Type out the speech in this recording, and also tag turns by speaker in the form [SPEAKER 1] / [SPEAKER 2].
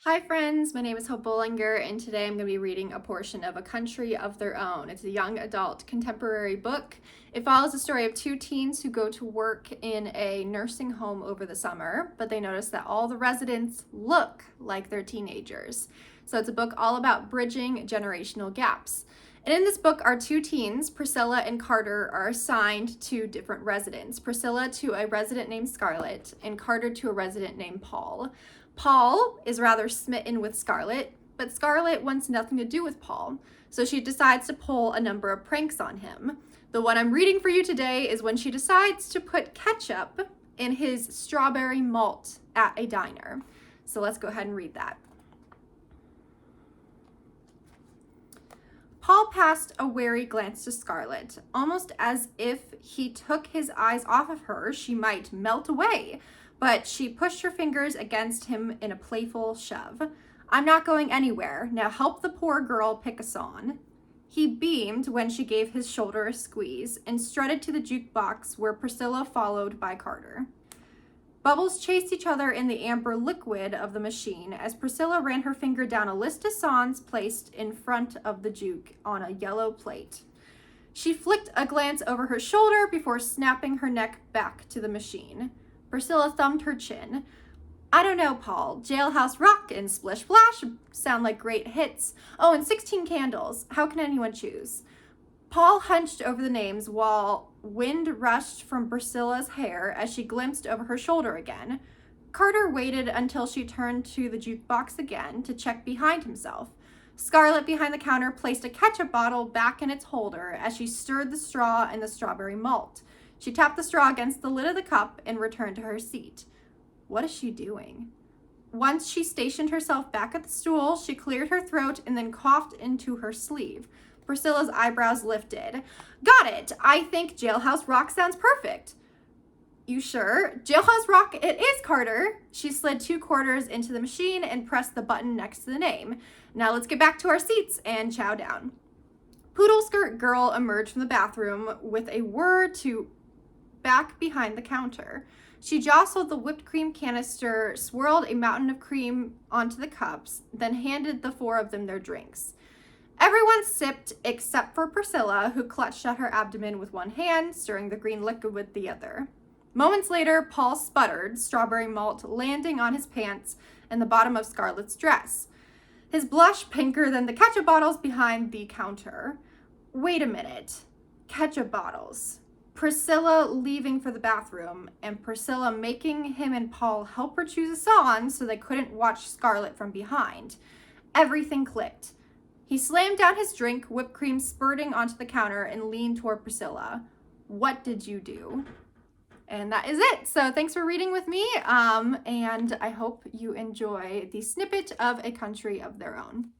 [SPEAKER 1] Hi friends, my name is Bolinger, and today I'm going to be reading a portion of A Country of Their Own. It's a young adult contemporary book. It follows the story of two teens who go to work in a nursing home over the summer, but they notice that all the residents look like they're teenagers. So it's a book all about bridging generational gaps. And in this book, our two teens, Priscilla and Carter, are assigned to different residents. Priscilla to a resident named Scarlett, and Carter to a resident named Paul. Paul is rather smitten with Scarlett, but Scarlett wants nothing to do with Paul, so she decides to pull a number of pranks on him. The one I'm reading for you today is when she decides to put ketchup in his strawberry malt at a diner. So let's go ahead and read that. Paul passed a wary glance to Scarlett, almost as if he took his eyes off of her, she might melt away. But she pushed her fingers against him in a playful shove. "I'm not going anywhere. Now help the poor girl pick a song." He beamed when she gave his shoulder a squeeze and strutted to the jukebox where Priscilla followed by Carter. Bubbles chased each other in the amber liquid of the machine as Priscilla ran her finger down a list of songs placed in front of the juke on a yellow plate. She flicked a glance over her shoulder before snapping her neck back to the machine. Priscilla thumbed her chin. "I don't know, Paul. Jailhouse Rock and Splish Splash sound like great hits. Oh, and 16 Candles. How can anyone choose?" Paul hunched over the names while wind rushed from Priscilla's hair as she glimpsed over her shoulder again. Carter waited until she turned to the jukebox again to check behind himself. Scarlett behind the counter placed a ketchup bottle back in its holder as she stirred the straw and the strawberry malt. She tapped the straw against the lid of the cup and returned to her seat. What is she doing? Once she stationed herself back at the stool, she cleared her throat and then coughed into her sleeve. Priscilla's eyebrows lifted. "Got it! I think Jailhouse Rock sounds perfect." "You sure? Jailhouse Rock it is, Carter." She slid 2 quarters into the machine and pressed the button next to the name. "Now let's get back to our seats and chow down." Poodle Skirt Girl emerged from the bathroom with a whir to back behind the counter. She jostled the whipped cream canister, swirled a mountain of cream onto the cups, then handed the 4 of them their drinks. Everyone sipped except for Priscilla, who clutched at her abdomen with one hand, stirring the green liquid with the other. Moments later, Paul sputtered, strawberry malt landing on his pants and the bottom of Scarlett's dress. His blush pinker than the ketchup bottles behind the counter. Wait a minute. Ketchup bottles. Priscilla leaving for the bathroom, and Priscilla making him and Paul help her choose a song so they couldn't watch Scarlett from behind. Everything clicked. He slammed down his drink, whipped cream spurting onto the counter, and leaned toward Priscilla. "What did you do?" And that is it. So thanks for reading with me, and I hope you enjoy the snippet of A Country of Their Own.